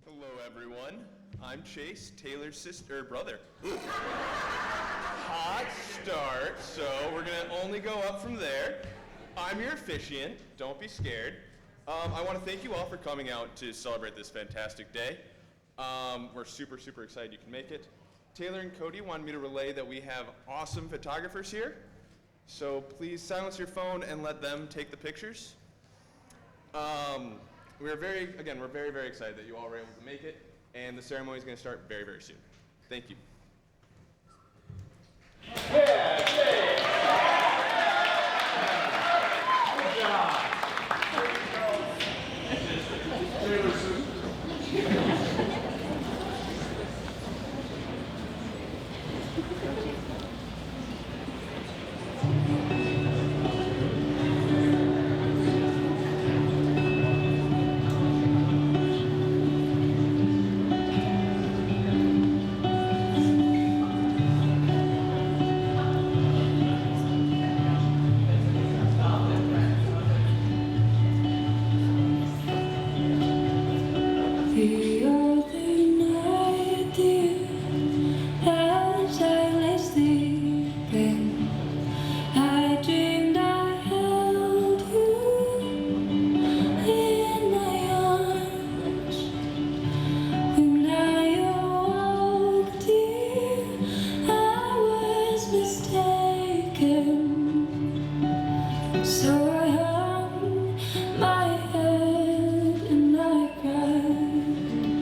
Hello, everyone. I'm Chase, Taylor's brother. Hot start, so we're gonna only go up from there. I'm your officiant, don't be scared. I wanna thank you all for coming out to celebrate this fantastic day. We're super excited you can make it. Taylor and Cody wanted me to relay that we have awesome photographers here. So please silence your phone and let them take the pictures. We're very excited that you all were able to make it, and the ceremony is going to start very soon. Thank you. So I hung my head and I cried.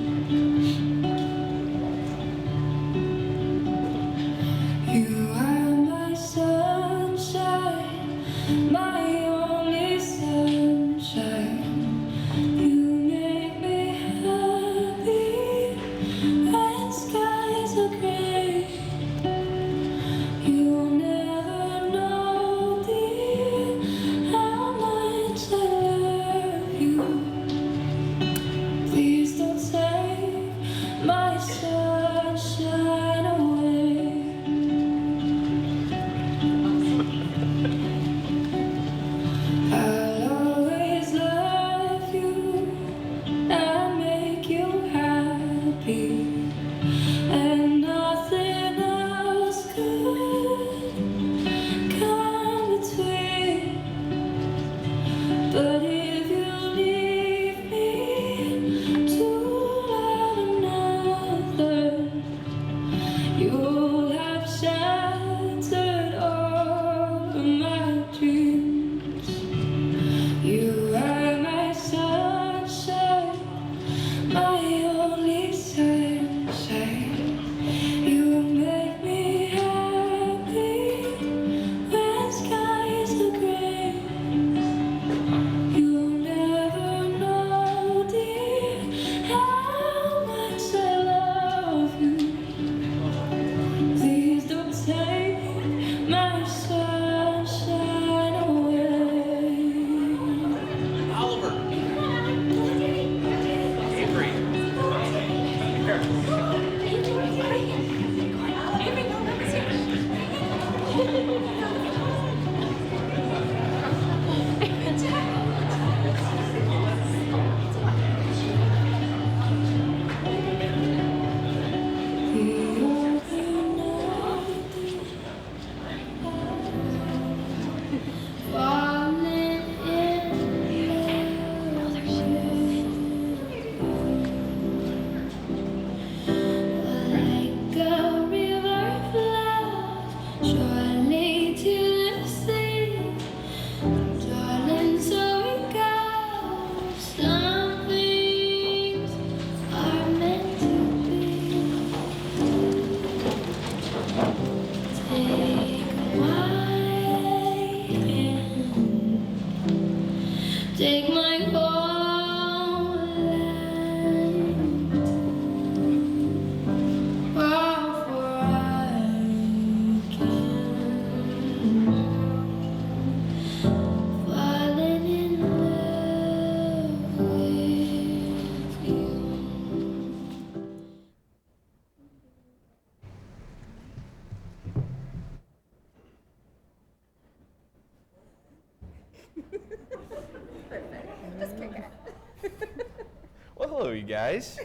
Hello, you guys.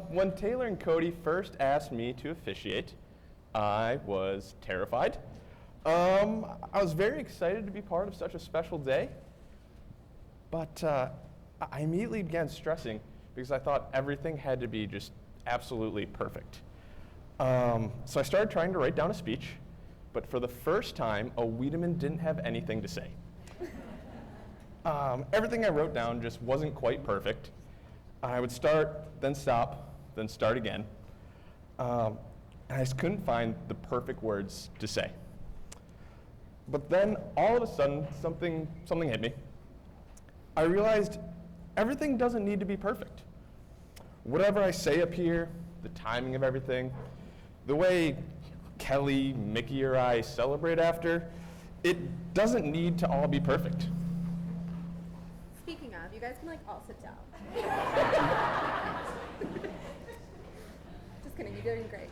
When Taylor and Cody first asked me to officiate, I was terrified. I was very excited to be part of such a special day, but I immediately began stressing because I thought everything had to be just absolutely perfect. So I started trying to write down a speech, but for the first time, a Wiedemann didn't have anything to say. Everything I wrote down just wasn't quite perfect. I would start, then stop, then start again. And I just couldn't find the perfect words to say. But then, all of a sudden, something hit me. I realized everything doesn't need to be perfect. Whatever I say up here, the timing of everything, the way Kelly, Mickey, or I celebrate after, it doesn't need to all be perfect. Speaking of, you guys can all sit down. Just kidding, you're doing great.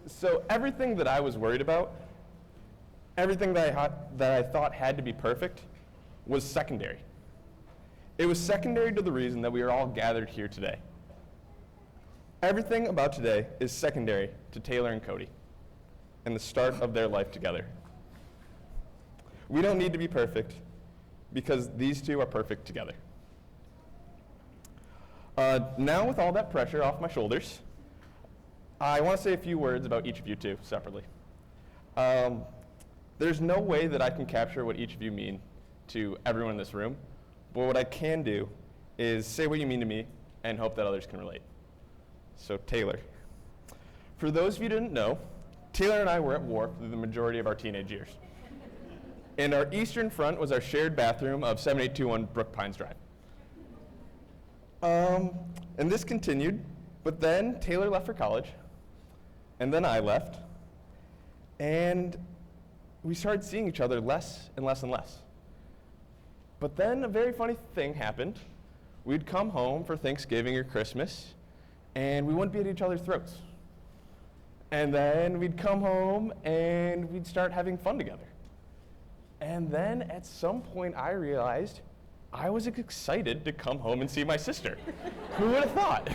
So everything that I was worried about, everything that I thought had to be perfect, was secondary. It was secondary to the reason that we are all gathered here today. Everything about today is secondary to Taylor and Cody and the start of their life together. We don't need to be perfect because these two are perfect together. Now with all that pressure off my shoulders, I want to say a few words about each of you two separately. There's no way that I can capture what each of you mean to everyone in this room, but what I can do is say what you mean to me and hope that others can relate. So Taylor. For those of you who didn't know, Taylor and I were at war through the majority of our teenage years. And our eastern front was our shared bathroom of 7821 Brook Pines Drive. And this continued, but then Taylor left for college, and then I left, and we started seeing each other less and less and less. But then a very funny thing happened. We'd come home for Thanksgiving or Christmas, and we wouldn't be at each other's throats. And then we'd come home, and we'd start having fun together. And then at some point I realized I was excited to come home and see my sister. Who would have thought?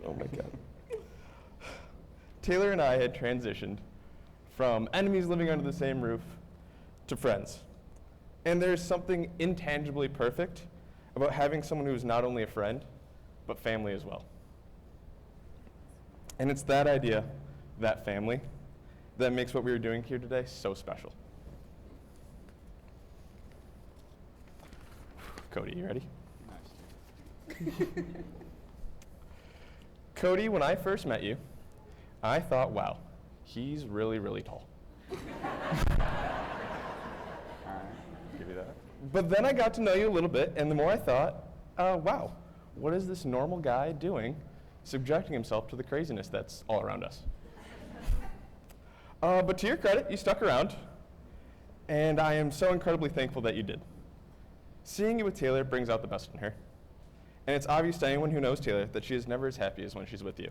Oh my God. Taylor and I had transitioned from enemies living under the same roof to friends. And there's something intangibly perfect about having someone who's not only a friend, but family as well. And it's that idea, that family, that makes what we were doing here today so special. Cody, you ready? Nice. Cody, when I first met you, I thought, wow, he's really, really tall. All right, give you that. But then I got to know you a little bit, and the more I thought, wow, what is this normal guy doing, subjecting himself to the craziness that's all around us? But to your credit, you stuck around, and I am so incredibly thankful that you did. Seeing you with Taylor brings out the best in her, and it's obvious to anyone who knows Taylor that she is never as happy as when she's with you.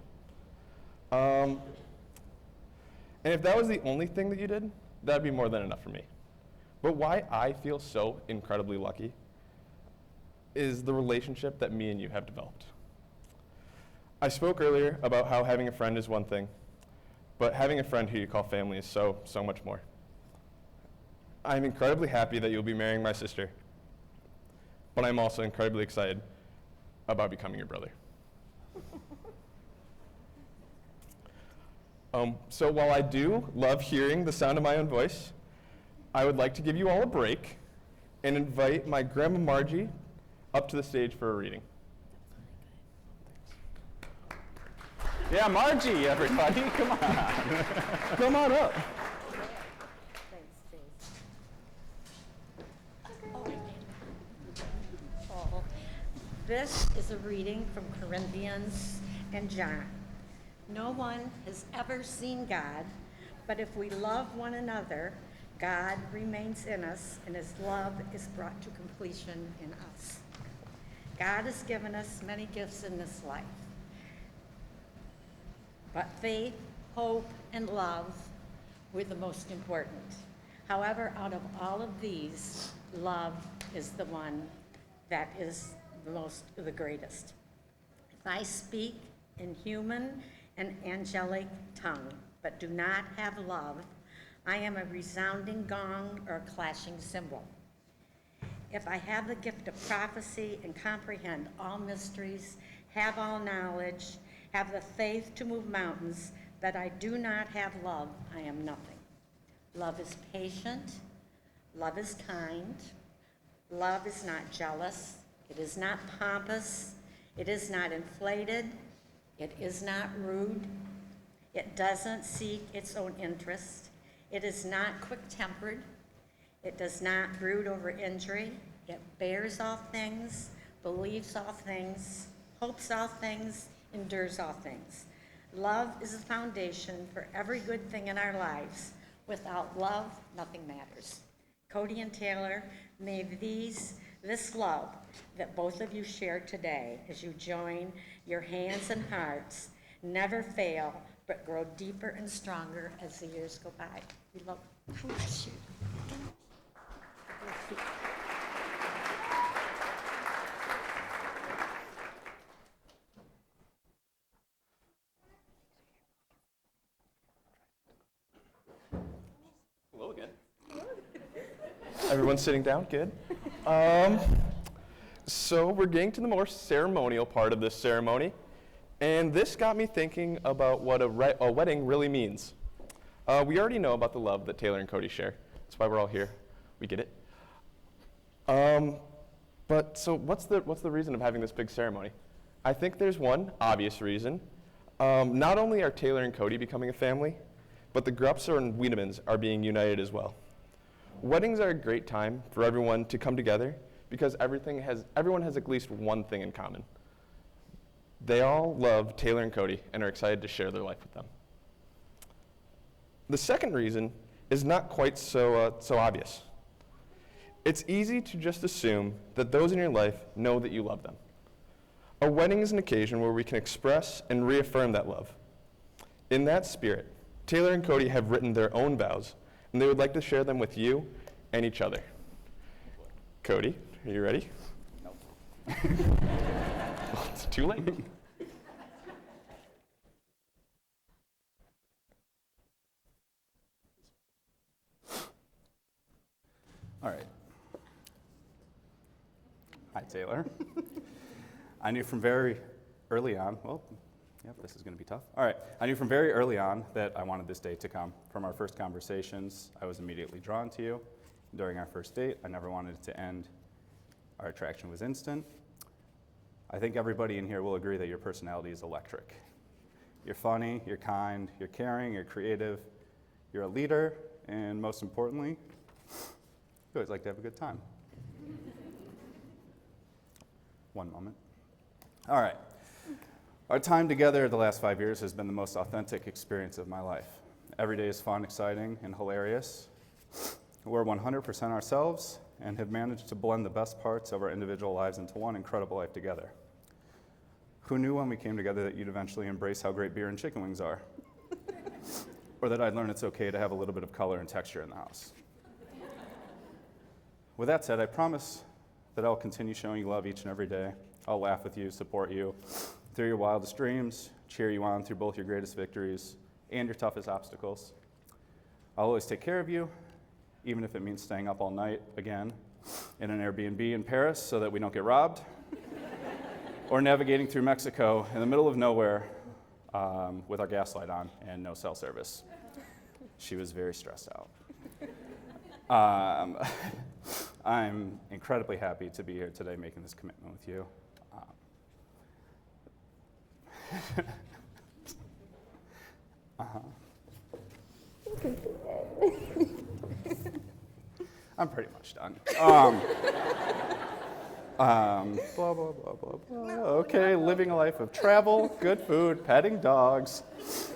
And if that was the only thing that you did, that'd be more than enough for me. But why I feel so incredibly lucky is the relationship that me and you have developed. I spoke earlier about how having a friend is one thing, but having a friend who you call family is so much more. I'm incredibly happy that you'll be marrying my sister, but I'm also incredibly excited about becoming your brother. So while I do love hearing the sound of my own voice, I would like to give you all a break and invite my Grandma Margie up to the stage for a reading. Yeah, Margie, everybody, come on. Come on up. Thanks, James. Oh. This is a reading from Corinthians and John. No one has ever seen God, but if we love one another, God remains in us, and his love is brought to completion in us. God has given us many gifts in this life, but faith, hope, and love were the most important. However, out of all of these, love is the one that is the greatest. If I speak in human and angelic tongue, but do not have love, I am a resounding gong or a clashing cymbal. If I have the gift of prophecy and comprehend all mysteries, have all knowledge, have the faith to move mountains, but I do not have love, I am nothing. Love is patient, love is kind, love is not jealous, it is not pompous, it is not inflated, it is not rude, it doesn't seek its own interest, it is not quick-tempered, it does not brood over injury, it bears all things, believes all things, hopes all things, endures all things. Love is the foundation for every good thing in our lives. Without love, nothing matters. Cody and Taylor, may this love that both of you share today as you join your hands and hearts never fail, but grow deeper and stronger as the years go by. We love you. Bless you. Hello again. Everyone's sitting down, good. So we're getting to the more ceremonial part of this ceremony, and this got me thinking about what a wedding really means. We already know about the love that Taylor and Cody share. That's why we're all here. We get it. But so what's the reason of having this big ceremony? I think there's one obvious reason. Not only are Taylor and Cody becoming a family, but the Grups and Wiedemans are being united as well. Weddings are a great time for everyone to come together because everyone has at least one thing in common. They all love Taylor and Cody and are excited to share their life with them. The second reason is not quite so obvious. It's easy to just assume that those in your life know that you love them. A wedding is an occasion where we can express and reaffirm that love. In that spirit, Taylor and Cody have written their own vows, and they would like to share them with you and each other. Cody, are you ready? Nope. Well, it's too late. All right. Hi, Taylor. I knew from very early on, this is going to be tough. All right. I knew from very early on that I wanted this day to come. From our first conversations, I was immediately drawn to you. During our first date, I never wanted it to end. Our attraction was instant. I think everybody in here will agree that your personality is electric. You're funny, you're kind, you're caring, you're creative, you're a leader, and most importantly, you always like to have a good time. One moment. All right. Our time together the last 5 years has been the most authentic experience of my life. Every day is fun, exciting, and hilarious. We're 100% ourselves and have managed to blend the best parts of our individual lives into one incredible life together. Who knew when we came together that you'd eventually embrace how great beer and chicken wings are? Or that I'd learn it's okay to have a little bit of color and texture in the house? With that said, I promise that I'll continue showing you love each and every day. I'll laugh with you, support you through your wildest dreams, cheer you on through both your greatest victories and your toughest obstacles. I'll always take care of you, even if it means staying up all night again in an Airbnb in Paris so that we don't get robbed, or navigating through Mexico in the middle of nowhere with our gas light on and no cell service. She was very stressed out. I'm incredibly happy to be here today making this commitment with you. I'm pretty much done. Blah, blah, blah, blah, blah. Okay, living a life of travel, good food, petting dogs,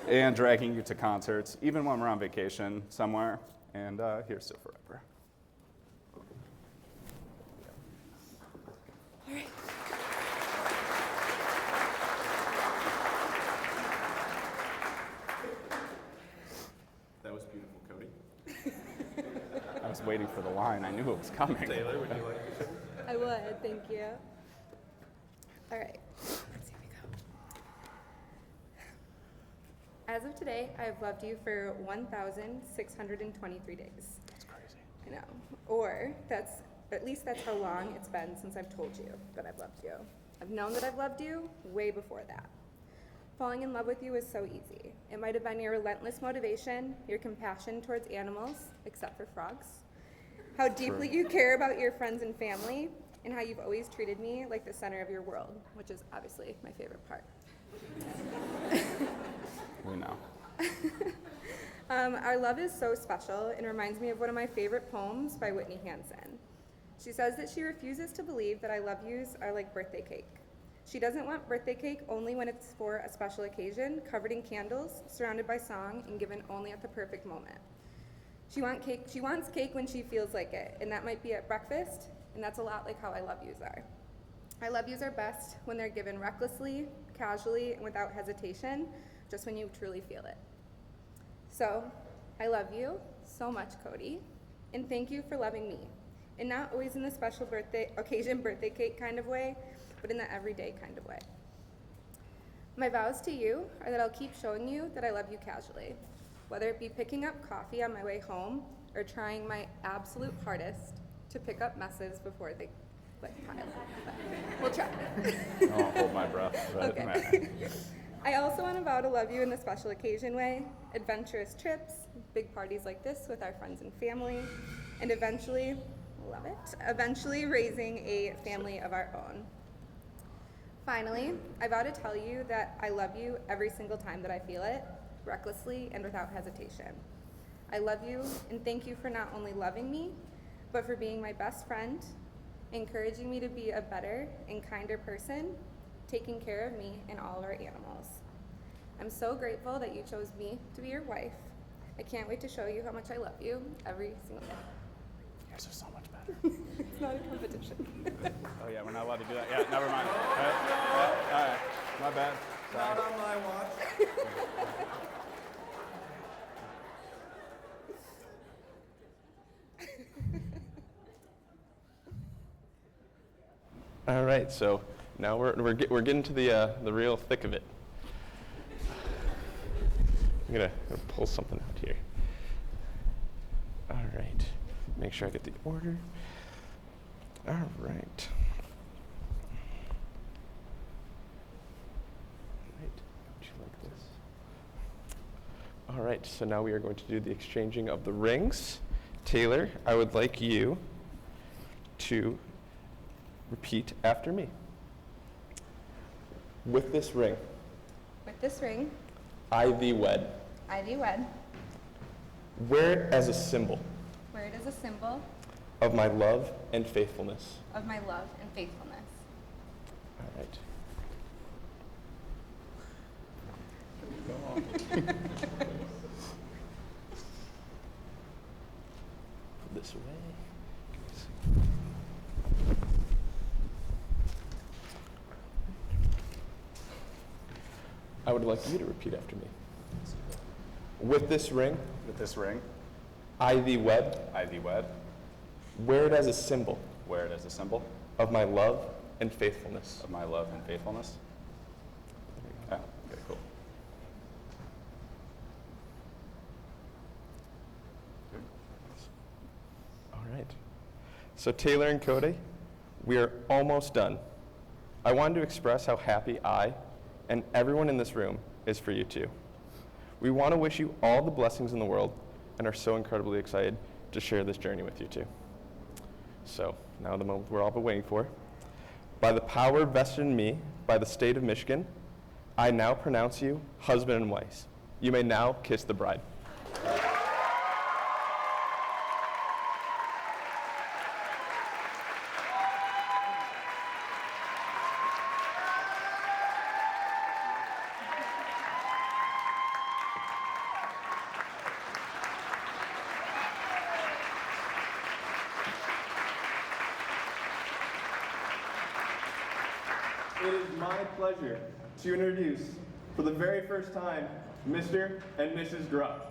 and dragging you to concerts, even when we're on vacation somewhere, and here's to forever. That was beautiful, Cody. was waiting for the line. I knew it was coming. Taylor, would you like to? I would, thank you. All right, let's see how we go. As of today, I have loved you for 1,623 days. That's crazy. I know. Or at least that's how long it's been since I've told you that I've loved you. I've known that I've loved you way before that. Falling in love with you is so easy. It might have been your relentless motivation, your compassion towards animals, except for frogs, how deeply you care about your friends and family, and how you've always treated me like the center of your world, which is obviously my favorite part. We know. Our love is so special and reminds me of one of my favorite poems by Whitney Hansen. She says that she refuses to believe that I love yous are like birthday cake. She doesn't want birthday cake only when it's for a special occasion, covered in candles, surrounded by song, and given only at the perfect moment. She wants cake when she feels like it, and that might be at breakfast, and that's a lot like how I love yous are. I love yous are best when they're given recklessly, casually, and without hesitation, just when you truly feel it. So, I love you so much, Cody, and thank you for loving me. And not always in the special birthday cake kind of way, but in the everyday kind of way. My vows to you are that I'll keep showing you that I love you casually, whether it be picking up coffee on my way home or trying my absolute hardest to pick up messes before they pile up. But we'll try. I won't hold my breath. But Okay. I also want to vow to love you in the special occasion way, adventurous trips, big parties like this with our friends and family, and eventually raising a family of our own. Finally, I vow to tell you that I love you every single time that I feel it, recklessly and without hesitation. I love you and thank you for not only loving me, but for being my best friend, encouraging me to be a better and kinder person, taking care of me and all of our animals. I'm so grateful that you chose me to be your wife. I can't wait to show you how much I love you every single day. Yours are so much better. It's not a competition. Oh yeah, we're not allowed to do that. Yeah, never mind. All right. My bad. Sorry. Not on my watch. All right, so now we're getting to the real thick of it. I'm gonna pull something out here. All right, make sure I get the order. All right. Would you like this? All right, so now we are going to do the exchanging of the rings. Taylor, I would like you to repeat after me. With this ring, With this ring, I thee wed. I thee wed. Wear it as a symbol Wear it as a symbol of my love and faithfulness. of my love and faithfulness. All right. This way. I would like you to repeat after me. With this ring, With this ring, I thee wed. I thee wed. Wear it as a symbol Wear it as a symbol of my love and faithfulness. of my love and faithfulness. Yeah, okay, cool. All right. So Taylor and Cody, we are almost done. I wanted to express how happy I and everyone in this room is for you too. We want to wish you all the blessings in the world and are so incredibly excited to share this journey with you too. So now the moment we're all been waiting for. By the power vested in me by the state of Michigan, I now pronounce you husband and wife. You may now kiss the bride. It is my pleasure to introduce, for the very first time, Mr. and Mrs. Grubb.